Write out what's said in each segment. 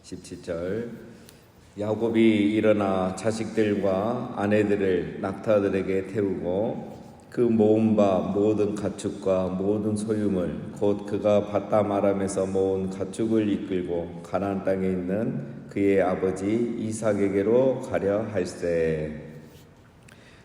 17절 야곱이 일어나 자식들과 아내들을 낙타들에게 태우고 그 모은 바 모든 가축과 모든 소유물 곧 그가 바담 아람에서 모은 가축을 이끌고 가나안 땅에 있는 그의 아버지 이삭에게로 가려 할세.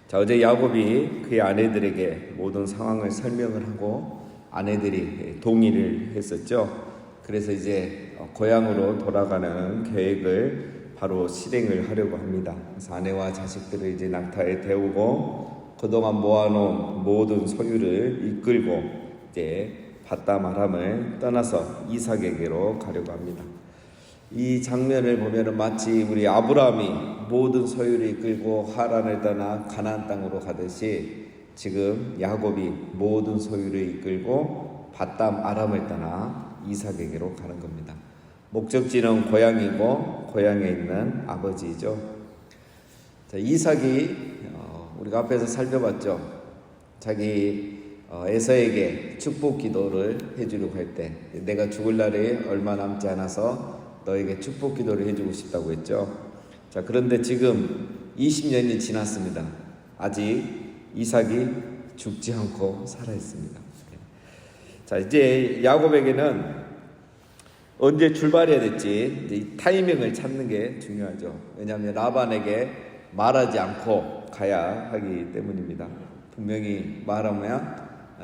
자, 어제 야곱이 그의 아내들에게 모든 상황을 설명을 하고 아내들이 동의를 했었죠. 그래서 이제 고향으로 돌아가는 계획을 바로 실행을 하려고 합니다. 그래서 아내와 자식들을 이제 낙타에 태우고 그동안 모아놓은 모든 소유를 이끌고 이제 바담 아람을 떠나서 이삭에게로 가려고 합니다. 이 장면을 보면은 마치 우리 아브라함이 모든 소유를 이끌고 하란을 떠나 가나안 땅으로 가듯이 지금 야곱이 모든 소유를 이끌고 바담 아람을 떠나 이삭에게로 가는 겁니다. 목적지는 고향이고 고향에 있는 아버지죠. 자, 이삭이 우리가 앞에서 살펴봤죠. 자기 에서에게 축복 기도를 해주려고 할 때 내가 죽을 날이 얼마 남지 않아서 너에게 축복 기도를 해주고 싶다고 했죠. 자, 그런데 지금 20년이 지났습니다. 아직 이삭이 죽지 않고 살아있습니다. 자, 이제 야곱에게는 언제 출발해야 될지 이 타이밍을 찾는 게 중요하죠. 왜냐하면 라반에게 말하지 않고 가야 하기 때문입니다. 분명히 말하면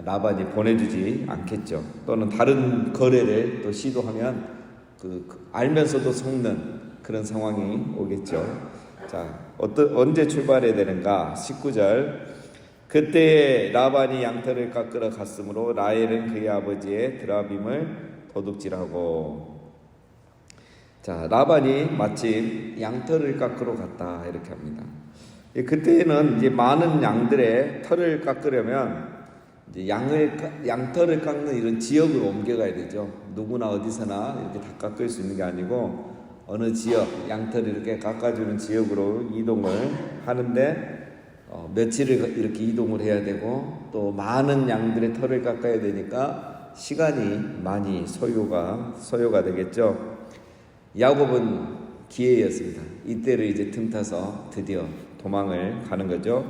라반이 보내주지 않겠죠. 또는 다른 거래를 또 시도하면 알면서도 속는 그런 상황이 오겠죠. 자, 언제 출발해야 되는가? 19절 그때 라반이 양털을 깎으러 갔으므로 라헬은 그의 아버지의 드라빔을 도둑질하고. 자, 라반이 마침 양털을 깎으러 갔다 이렇게 합니다. 그때는 이제 많은 양들의 털을 깎으려면 이제 양털을 깎는 이런 지역으로 옮겨가야 되죠. 누구나 어디서나 이렇게 다 깎을 수 있는 게 아니고 어느 지역 양털을 이렇게 깎아주는 지역으로 이동을 하는데 며칠을 이렇게 이동을 해야 되고 또 많은 양들의 털을 깎아야 되니까 시간이 많이 소요가 되겠죠. 야곱은 기회였습니다. 이때를 이제 틈타서 드디어 도망을 가는 거죠.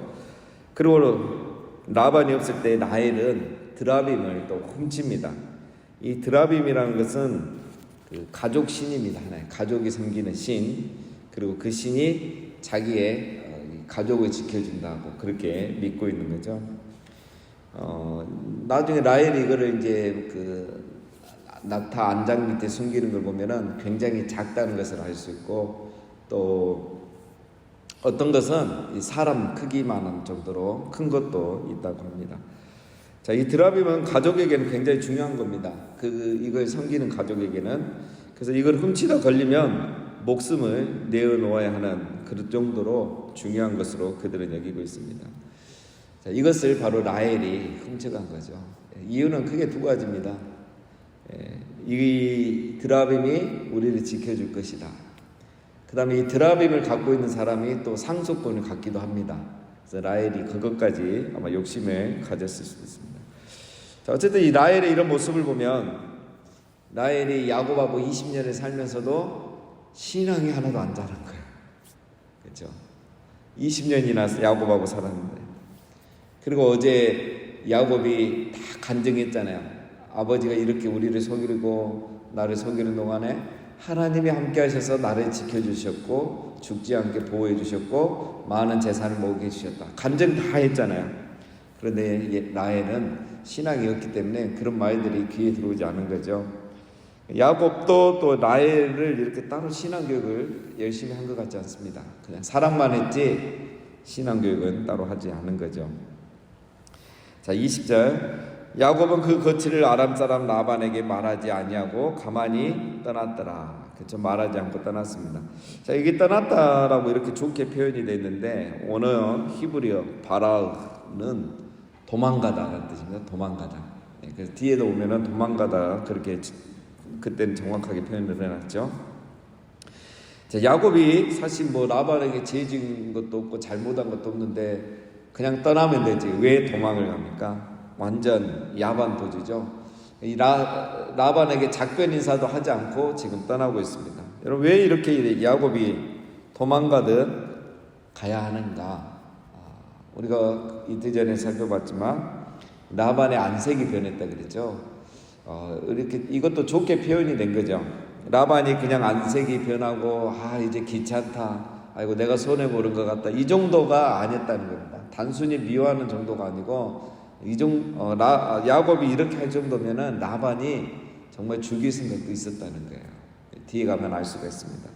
그리고 라반이 없을 때 라헬은 드라빔을 또 훔칩니다. 이 드라빔이라는 것은 그 가족 신입니다. 하나의 가족이 섬기는 신. 그리고 그 신이 자기의 가족을 지켜준다고 그렇게 믿고 있는 거죠. 나중에 라헬이 이거를 이제 낙타 안장 밑에 숨기는 걸 보면은 굉장히 작다는 것을 알 수 있고 또 어떤 것은 사람 크기만한 정도로 큰 것도 있다고 합니다. 자, 이 드라빔은 가족에게는 굉장히 중요한 겁니다. 이걸 섬기는 가족에게는. 그래서 이걸 훔치다 걸리면 목숨을 내어놓아야 하는 그런 정도로 중요한 것으로 그들은 여기고 있습니다. 자, 이것을 바로 라헬이 훔쳐간 거죠. 이유는 크게 두 가지입니다. 이 드라빔이 우리를 지켜줄 것이다. 그 다음에 이 드라빔을 갖고 있는 사람이 또 상속권을 갖기도 합니다. 그래서 라헬이 그것까지 아마 욕심을 가졌을 수도 있습니다. 자, 어쨌든 이 라헬의 이런 모습을 보면 라헬이 야곱하고 20년을 살면서도 신앙이 하나도 안 자란 거예요. 그렇죠? 20년이나 야곱하고 살았는데. 그리고 어제 야곱이 다 간증했잖아요. 아버지가 이렇게 우리를 속이고 나를 속이는 동안에 하나님이 함께 하셔서 나를 지켜주셨고 죽지 않게 보호해 주셨고 많은 재산을 모으게 해주셨다. 간증 다 했잖아요. 그런데 라헬은 신앙이 없기 때문에 그런 말들이 귀에 들어오지 않은 거죠. 야곱도 또 라헬을 이렇게 따로 신앙교육을 열심히 한 것 같지 않습니다. 그냥 사랑만 했지 신앙교육은 따로 하지 않은 거죠. 자, 20절 야곱은 그 거취를 아람 사람 라반에게 말하지 아니하고 가만히 떠났더라. 그렇죠? 말하지 않고 떠났습니다. 자, 이게 떠났다라고 이렇게 좋게 표현이 되어 있는데 오늘 히브리어 바라흐는 도망가다라는 뜻입니다. 도망가다. 그래서 뒤에도 오면은 도망가다 그렇게 그때는 정확하게 표현을 해놨죠. 자, 야곱이 사실 라반에게 죄 지은 것도 없고 잘못한 것도 없는데 그냥 떠나면 되지 왜 도망을 갑니까? 완전 야반도주죠. 이 라반에게 작별 인사도 하지 않고 지금 떠나고 있습니다. 여러분, 왜 이렇게 야곱이 도망가듯 가야 하는가? 우리가 이틀 전에 살펴봤지만 라반의 안색이 변했다 그랬죠. 이렇게 이것도 좋게 표현이 된 거죠. 라반이 그냥 안색이 변하고 이제 귀찮다, 아이고 내가 손해 보는 것 같다, 이 정도가 아니었다는 겁니다. 단순히 미워하는 정도가 아니고 야곱이 이렇게 할 정도면은 라반이 정말 죽일 생각도 있었다는 거예요. 뒤에 가면 알 수가 있습니다.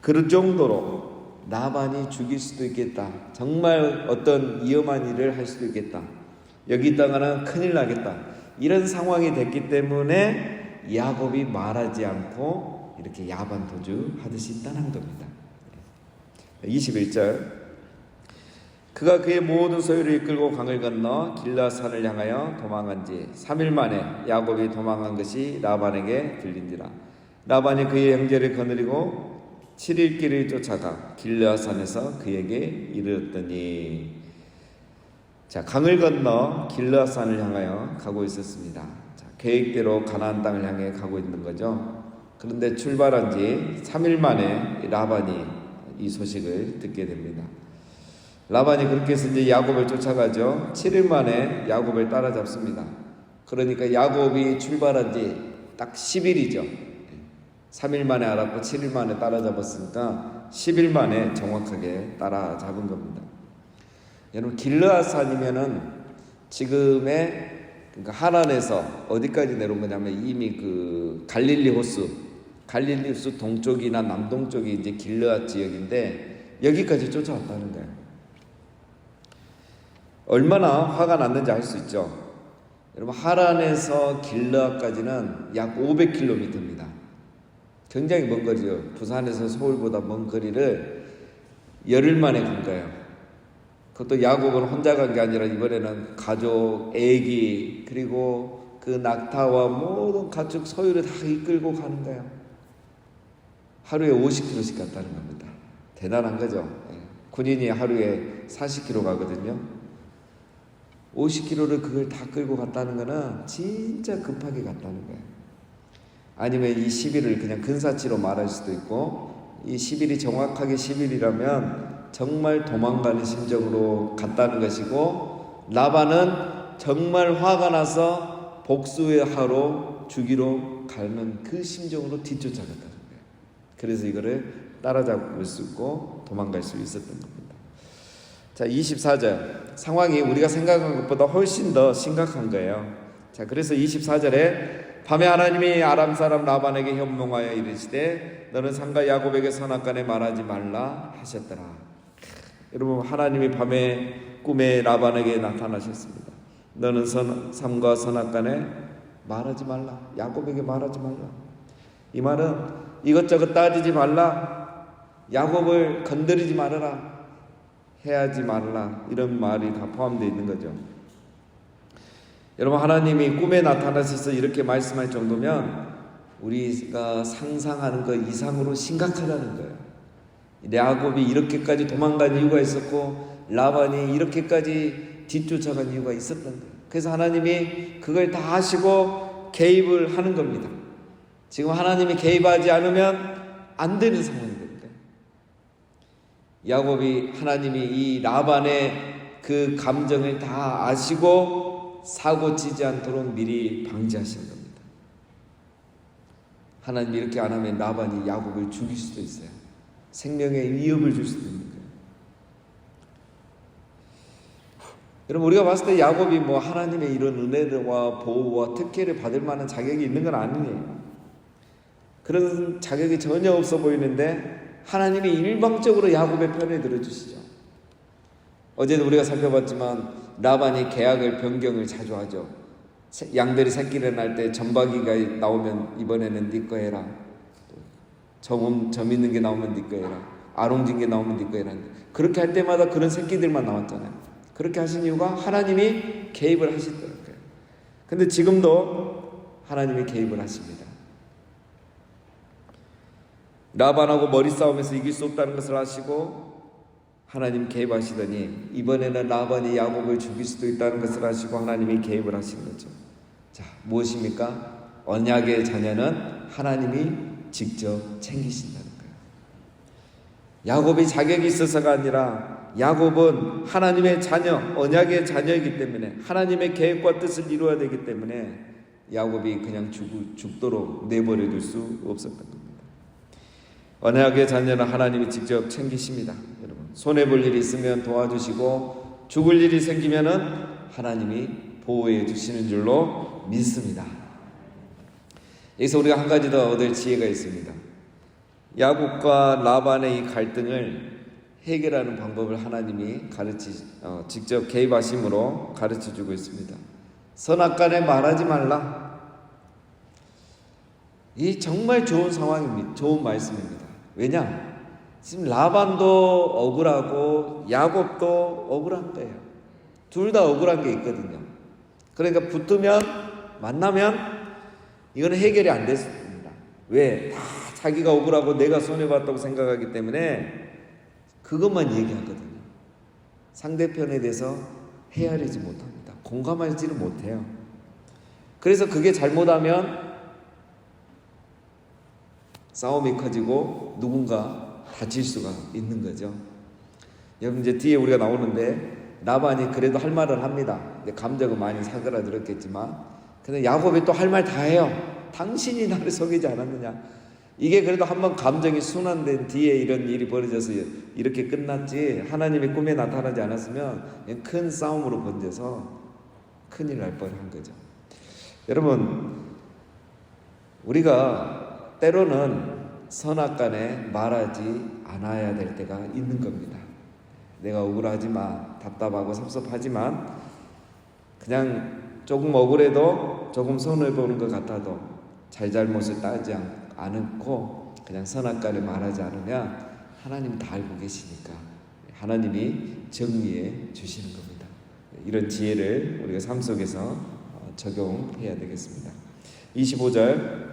그럴 정도로 라반이 죽일 수도 있겠다, 정말 어떤 위험한 일을 할 수도 있겠다, 여기 있다가는 큰일 나겠다, 이런 상황이 됐기 때문에 야곱이 말하지 않고 이렇게 야반 도주하듯이 떠난 겁니다. 21절, 그가 그의 모든 소유를 이끌고 강을 건너 길라산을 향하여 도망한 지 3일 만에 야곱이 도망한 것이 라반에게 들린지라. 라반이 그의 형제를 거느리고 7일 길을 쫓아가 길라산에서 그에게 이르렀더니, 자, 강을 건너 길라산을 향하여 가고 있었습니다. 자, 계획대로 가나안 땅을 향해 가고 있는 거죠. 그런데 출발한 지 3일 만에 라반이 이 소식을 듣게 됩니다. 라반이 그렇게 해서 이제 야곱을 쫓아가죠. 7일 만에 야곱을 따라잡습니다. 그러니까 야곱이 출발한 지 딱 10일이죠. 3일 만에 알았고 7일 만에 따라잡았으니까 10일 만에 정확하게 따라잡은 겁니다. 여러분, 길르앗산이면은 지금의, 그러니까 하란에서 어디까지 내려온 거냐면 이미 그 갈릴리 호수 동쪽이나 남동쪽이 이제 길르앗 지역인데 여기까지 쫓아왔다는 거예요. 얼마나 화가 났는지 알 수 있죠. 여러분, 하란에서 길르앗까지는 약 500km입니다. 굉장히 먼 거리죠. 부산에서 서울보다 먼 거리를 열흘 만에 간 거예요. 그것도 야곱은 혼자 간 게 아니라 이번에는 가족, 애기, 그리고 그 낙타와 모든 가축 소유를 다 이끌고 가는 거예요. 하루에 50km씩 갔다는 겁니다. 대단한 거죠. 군인이 하루에 40km 가거든요. 50km를 그걸 다 끌고 갔다는 거는 진짜 급하게 갔다는 거예요. 아니면 이 10일을 그냥 근사치로 말할 수도 있고, 이 10일이 정확하게 10일이라면 정말 도망가는 심정으로 갔다는 것이고, 라반은 정말 화가 나서 복수하러 죽이러 가는 그 심정으로 뒤쫓아갔다는 거예요. 그래서 이거를 따라잡을 수 있고 도망갈 수 있었던 겁니다. 자, 24절, 상황이 우리가 생각한 것보다 훨씬 더 심각한 거예요. 자, 그래서 24절에 밤에 하나님이 아람 사람 라반에게 현몽하여 이르시되 너는 상가 야곱에게 선악간에 말하지 말라 하셨더라. 여러분, 하나님이 밤에 꿈에 라반에게 나타나셨습니다. 너는 삶과 선악간에 말하지 말라, 야곱에게 말하지 말라. 이 말은 이것저것 따지지 말라, 야곱을 건드리지 말아라, 해하지 말라, 이런 말이 다 포함되어 있는 거죠. 여러분, 하나님이 꿈에 나타나셔서 이렇게 말씀할 정도면 우리가 상상하는 것 이상으로 심각하다는 거예요. 야곱이 이렇게까지 도망간 이유가 있었고 라반이 이렇게까지 뒤쫓아간 이유가 있었던 거예요. 그래서 하나님이 그걸 다 하시고 개입을 하는 겁니다. 지금 하나님이 개입하지 않으면 안 되는 상황이 됩니다. 야곱이, 하나님이 이 라반의 그 감정을 다 아시고 사고 치지 않도록 미리 방지하신 겁니다. 하나님이 이렇게 안 하면 라반이 야곱을 죽일 수도 있어요. 생명에 위협을 줄 수도 있는 거예요. 여러분, 우리가 봤을 때 야곱이 뭐 하나님의 이런 은혜와 보호와 특혜를 받을 만한 자격이 있는 건 아니에요. 그런 자격이 전혀 없어 보이는데 하나님이 일방적으로 야곱의 편을 들어주시죠. 어제도 우리가 살펴봤지만 라반이 계약을 변경을 자주 하죠. 양들이 새끼를 낳을 때 점박이가 나오면 이번에는 네 거 해라, 점 있는 게 나오면 네 거 해라, 아롱진 게 나오면 네 거 해라. 그렇게 할 때마다 그런 새끼들만 나왔잖아요. 그렇게 하신 이유가 하나님이 개입을 하시더라고요. 근데 지금도 하나님이 개입을 하십니다. 라반하고 머리 싸움에서 이길 수 없다는 것을 아시고 하나님 개입하시더니 이번에는 라반이 야곱을 죽일 수도 있다는 것을 아시고 하나님이 개입을 하신 거죠. 자, 무엇입니까? 언약의 자녀는 하나님이 직접 챙기신다는 거예요. 야곱이 자격이 있어서가 아니라 야곱은 하나님의 자녀, 언약의 자녀이기 때문에 하나님의 계획과 뜻을 이루어야 되기 때문에 야곱이 그냥 죽도록 내버려 둘 수 없었던 겁니다. 언약의 자녀는 하나님이 직접 챙기십니다. 여러분, 손해볼 일이 있으면 도와주시고 죽을 일이 생기면은 하나님이 보호해 주시는 줄로 믿습니다. 여기서 우리가 한 가지 더 얻을 지혜가 있습니다. 야곱과 라반의 이 갈등을 해결하는 방법을 하나님이 직접 개입하심으로 가르쳐주고 있습니다. 선악간에 말하지 말라. 이 정말 좋은 상황입니다. 좋은 말씀입니다. 왜냐? 지금 라반도 억울하고 야곱도 억울한 거예요. 둘 다 억울한 게 있거든요. 그러니까 붙으면, 만나면 이거는 해결이 안 됐습니다. 왜? 다 자기가 억울하고 내가 손해봤다고 생각하기 때문에 그것만 얘기하거든요. 상대편에 대해서 헤아리지 못합니다. 공감하지를 못해요. 그래서 그게 잘못하면 싸움이 커지고 누군가 다칠 수가 있는 거죠. 여러분, 이제 뒤에 우리가 나오는데 라반이 그래도 할 말을 합니다. 근데 감정은 많이 사그라들었겠지만, 근데 야곱이 또 할 말 다 해요. 당신이 나를 속이지 않았느냐. 이게 그래도 한번 감정이 순환된 뒤에 이런 일이 벌어져서 이렇게 끝났지, 하나님의 꿈에 나타나지 않았으면 큰 싸움으로 번져서 큰일 날 뻔한 거죠. 여러분, 우리가 때로는 선악간에 말하지 않아야 될 때가 있는 겁니다. 내가 억울하지만, 답답하고 섭섭하지만, 그냥 조금 억울해도, 조금 손해보는 것 같아도 잘잘못을 따지지 않고 그냥 선악간에 말하지 않으면 하나님이 다 알고 계시니까 하나님이 정리해 주시는 겁니다. 이런 지혜를 우리가 삶 속에서 적용해야 되겠습니다. 25절,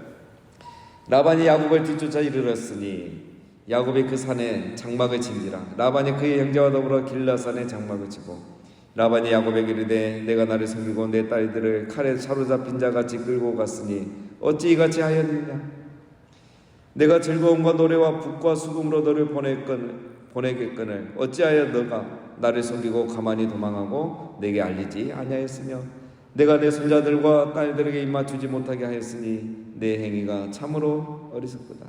라반이 야곱을 뒤쫓아 이르렀으니 야곱이 그 산에 장막을 친지라. 라반이 그의 형제와 더불어 길라산에 장막을 치고 라반이 야곱에게 이르되 내가 나를 섬기고 내 딸들을 칼에 사로잡힌 자같이 끌고 갔으니 어찌 이같이 하였느냐. 내가 즐거움과 노래와 북과 수금으로 너를 보내겠거늘 어찌하여 너가 나를 섬기고 가만히 도망하고 내게 알리지 아니하였으며 내가 내 손자들과 딸들에게 입맞추지 못하게 하였으니 내 행위가 참으로 어리석도다.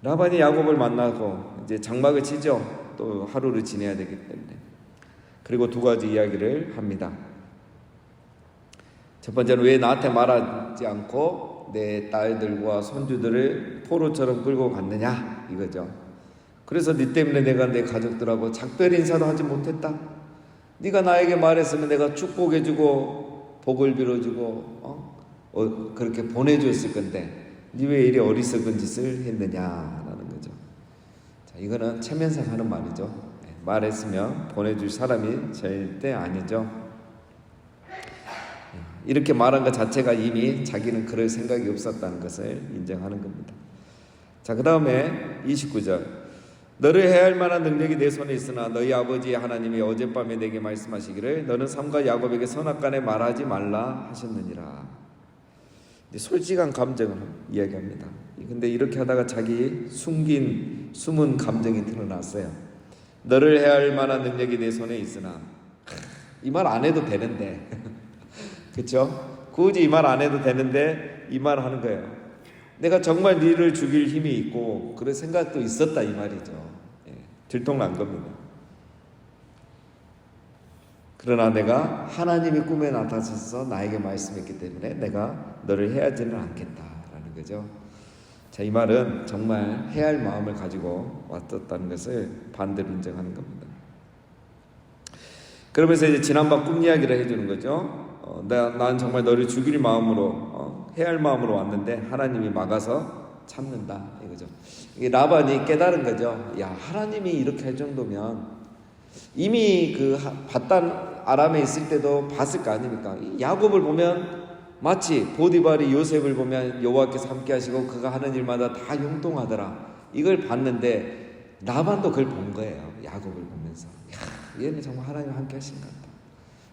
라반이 야곱을 만나고 이제 장막을 치죠. 또 하루를 지내야 되기 때문에. 그리고 두 가지 이야기를 합니다. 첫 번째는 왜 나한테 말하지 않고 내 딸들과 손주들을 포로처럼 끌고 갔느냐 이거죠. 그래서 네 때문에 내가 내 가족들하고 작별 인사도 하지 못했다. 네가 나에게 말했으면 내가 축복해주고 복을 빌어주고 그렇게 보내줬을 건데 네 왜 이리 어리석은 짓을 했느냐라는 거죠. 자, 이거는 체면상 하는 말이죠. 말했으면 보내줄 사람이 절대 아니죠. 이렇게 말한 것 자체가 이미 자기는 그럴 생각이 없었다는 것을 인정하는 겁니다. 자, 그 다음에 29절, 너를 해할 만한 능력이 내 손에 있으나 너희 아버지 하나님이 어젯밤에 내게 말씀하시기를 너는 삼가 야곱에게 선악간에 말하지 말라 하셨느니라. 솔직한 감정을 이야기합니다. 근데 이렇게 하다가 자기 숨은 감정이 드러났어요. 너를 해할 만한 능력이 내 손에 있으나, 이 말 안 해도 되는데 그렇죠? 굳이 이 말 안 해도 되는데 이 말 하는 거예요. 내가 정말 너를 죽일 힘이 있고 그런 생각도 있었다 이 말이죠. 들통난 겁니다. 그러나 내가 하나님이 꿈에 나타나셔서 나에게 말씀했기 때문에 내가 너를 해하지는 않겠다라는 거죠. 자, 이 말은 정말 해할 마음을 가지고 왔었다는 것을 반대로 인정하는 겁니다. 그러면서 이제 지난번 꿈 이야기를 해주는 거죠. 난 정말 너를 죽일 마음으로 해할 마음으로 왔는데 하나님이 막아서 참는다 이거죠. 이게 라반이 깨달은 거죠. 야, 하나님이 이렇게 할 정도면 이미 그 바단 아람에 있을 때도 봤을 거 아닙니까? 야곱을 보면 마치 보디발이 요셉을 보면 여호와께서 함께 하시고 그가 하는 일마다 다 형통하더라. 이걸 봤는데 라반도 그걸 본 거예요. 야곱을 보면서 야, 얘는 정말 하나님 함께 하신 것 같다.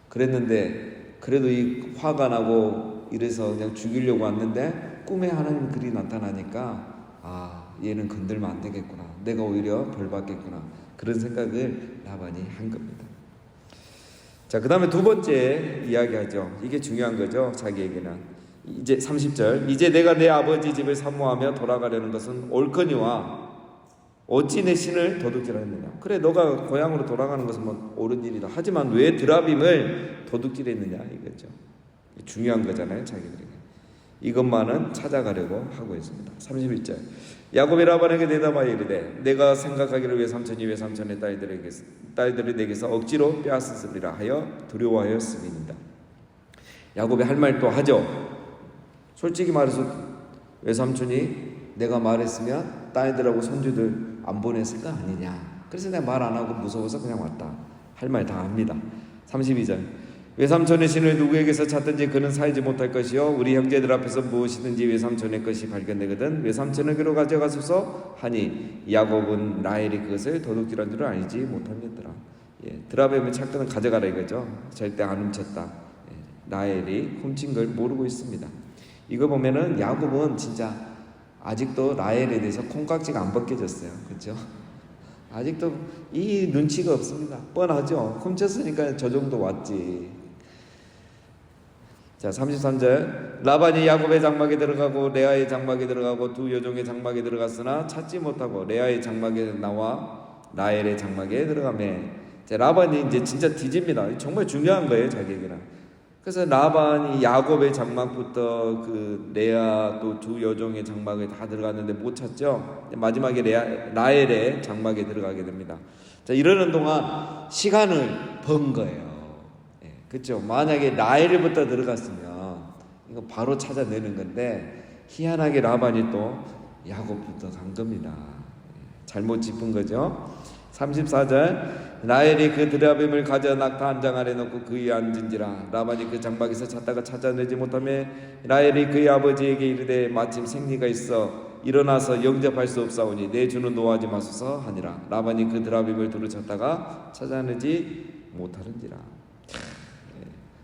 그랬는데 그래도 이 화가 나고 이래서 그냥 죽이려고 왔는데 꿈에 하나님 글이 나타나니까 얘는 건들면 안 되겠구나, 내가 오히려 벌 받겠구나, 그런 생각을 라반이 한 겁니다. 자, 그 다음에 두 번째 이야기하죠. 이게 중요한 거죠. 자기에게는 이제 30절, 이제 내가 내 아버지 집을 사모하며 돌아가려는 것은 옳거니와 어찌 내 신을 도둑질하느냐. 그래, 너가 고향으로 돌아가는 것은 뭐 옳은 일이다. 하지만 왜 드라빔을 도둑질했느냐 이거죠. 중요한 거잖아요, 자기들에게. 이것만은 찾아가려고 하고 있습니다. 31절, 야곱이 라반에게 대답하여 이르되 내가 생각하기를 외삼촌이 외삼촌의 딸들을 내게서 억지로 빼앗으리라 하여 두려워하였음이니이다. 야곱이 할 말 또 하죠. 솔직히 말해서 외삼촌이 내가 말했으면 딸들하고 손주들 안 보냈을 거 아니냐, 그래서 내가 말 안 하고 무서워서 그냥 왔다, 할 말 다 합니다. 32절, 외삼촌의 신을 누구에게서 찾든지 그는 살지 못할 것이요 우리 형제들 앞에서 무엇이든지 외삼촌의 것이 발견되거든 외삼촌에게로 가져가소서 하니 야곱은 라헬이 그것을 도둑질한 줄을 알지 못하였더라. 드라빔을 찾거든 가져가라 이거죠. 절대 안 훔쳤다. 라헬이 훔친 걸 모르고 있습니다. 이거 보면은 야곱은 진짜 아직도 라헬에 대해서 콩깍지가 안 벗겨졌어요. 그렇죠? 아직도 이 눈치가 없습니다. 뻔하죠. 훔쳤으니까 저 정도 왔지. 자, 33절, 라반이 야곱의 장막에 들어가고 레아의 장막에 들어가고 두 여종의 장막에 들어갔으나 찾지 못하고 레아의 장막에 나와 라헬의 장막에 들어가매. 자, 라반이 이제 진짜 뒤집니다. 정말 중요한 거예요, 자기에게는. 그래서 라반이 야곱의 장막부터 그 레아 또 두 여종의 장막에 다 들어갔는데 못 찾죠. 마지막에 라헬의 장막에 들어가게 됩니다. 자, 이러는 동안 시간을 번 거예요. 그렇죠. 만약에 라헬부터 들어갔으면 이거 바로 찾아내는 건데 희한하게 라반이 또 야곱부터 간 겁니다. 잘못 짚은 거죠. 34절, 라헬이 그 드라빔을 가져 낙타 한 장 아래 놓고 그 위에 앉은지라 라반이 그 장막에서 찾다가 찾아내지 못하며 라헬이 그의 아버지에게 이르되 마침 생리가 있어 일어나서 영접할 수 없사오니 내 주는 노하지 마소서 하니라. 라반이 그 드라빔을 두루 찾다가 찾아내지 못하는지라.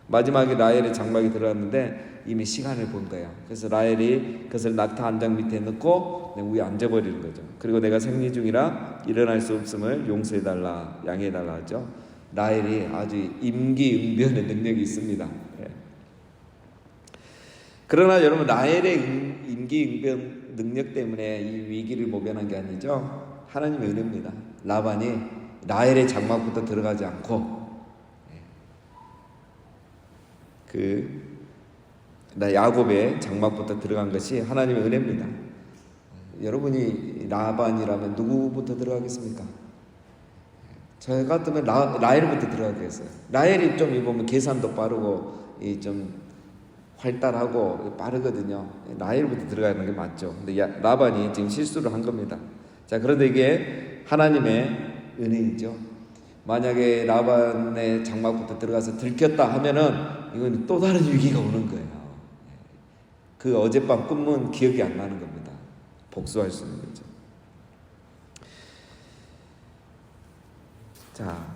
마지막에 라헬의 장막에 들어갔는데 이미 시간을 본 거야. 그래서 라헬이 그것을 낙타 한 장 밑에 넣고 위에 앉아버리는 거죠. 그리고 내가 생리 중이라 일어날 수 없음을 용서해달라, 양해해달라 하죠. 라헬이 아주 임기응변의 능력이 있습니다. 그러나 여러분, 라헬의 임기응변 능력 때문에 이 위기를 모면한 게 아니죠. 하나님의 은혜입니다. 라반이 라헬의 장막부터 들어가지 않고 야곱의 장막부터 들어간 것이 하나님의 은혜입니다. 여러분이 라반이라면 누구부터 들어가겠습니까? 저 같으면 라헬부터 들어가겠어요. 라헬이 좀 보면 계산도 빠르고 좀 활달하고 빠르거든요. 라헬부터 들어가는 게 맞죠. 근데 라반이 지금 실수를 한 겁니다. 자, 그런데 이게 하나님의 은혜이죠. 만약에 라반의 장막부터 들어가서 들켰다 하면은 이건 또 다른 위기가 오는 거예요. 그 어젯밤 꿈은 기억이 안 나는 겁니다. 복수할 수 있는 거죠. 자,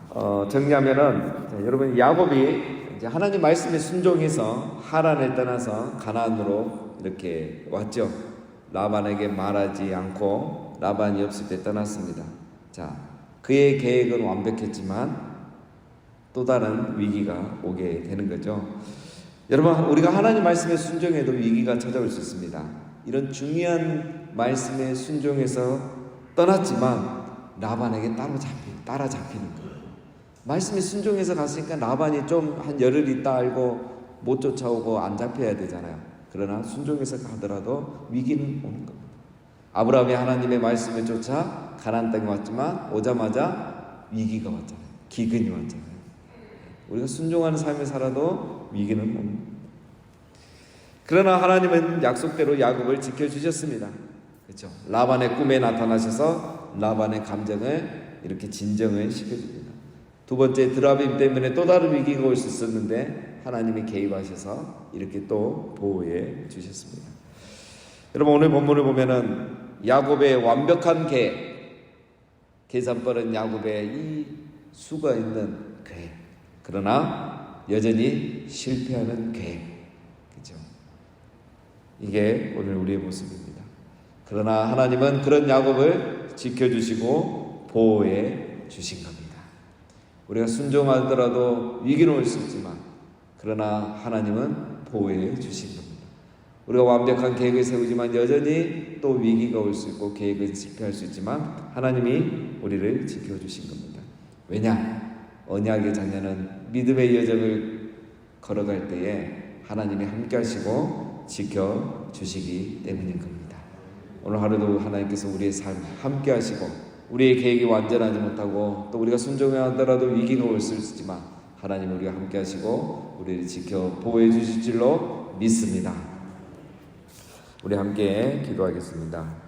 정리하면은 여러분, 야곱이 이제 하나님 말씀에 순종해서 하란을 떠나서 가나안으로 이렇게 왔죠. 라반에게 말하지 않고 라반이 없을 때 떠났습니다. 자, 그의 계획은 완벽했지만 또 다른 위기가 오게 되는 거죠. 여러분, 우리가 하나님 말씀에 순종해도 위기가 찾아올 수 있습니다. 이런 중요한 말씀에 순종해서 떠났지만 라반에게 따라잡히는 거예요. 말씀에 순종해서 갔으니까 라반이 좀 한 열흘 있다 알고 못 쫓아오고 안 잡혀야 되잖아요. 그러나 순종해서 가더라도 위기는 오는 겁니다. 아브라함이 하나님의 말씀을 쫓아 가나안 땅에 왔지만 오자마자 위기가 왔잖아요. 기근이 왔잖아요. 우리가 순종하는 삶을 살아도 위기는 옵니다. 그러나 하나님은 약속대로 야곱을 지켜주셨습니다. 그렇죠? 라반의 꿈에 나타나셔서 라반의 감정을 이렇게 진정을 시켜줍니다. 두 번째, 드라빔 때문에 또 다른 위기가 올 수 있었는데 하나님이 개입하셔서 이렇게 또 보호해 주셨습니다. 여러분, 오늘 본문을 보면은 야곱의 완벽한 계산벌은 야곱의 이 수가 있는 계획, 그러나 여전히 실패하는 계획, 그죠? 이게 오늘 우리의 모습입니다. 그러나 하나님은 그런 야곱을 지켜주시고 보호해 주신 겁니다. 우리가 순종하더라도 위기는 올 수 있지만 그러나 하나님은 보호해 주신 겁니다. 우리가 완벽한 계획을 세우지만 여전히 또 위기가 올 수 있고 계획을 실패할 수 있지만 하나님이 우리를 지켜주신 겁니다. 왜냐? 언약의 자녀는 믿음의 여정을 걸어갈 때에 하나님이 함께 하시고 지켜주시기 때문인 겁니다. 오늘 하루도 하나님께서 우리의 삶 함께 하시고 우리의 계획이 완전하지 못하고 또 우리가 순종하더라도 위기가 올 수 있지만 하나님 우리가 함께 하시고 우리를 지켜 보호해 주실 줄로 믿습니다. 우리 함께 기도하겠습니다.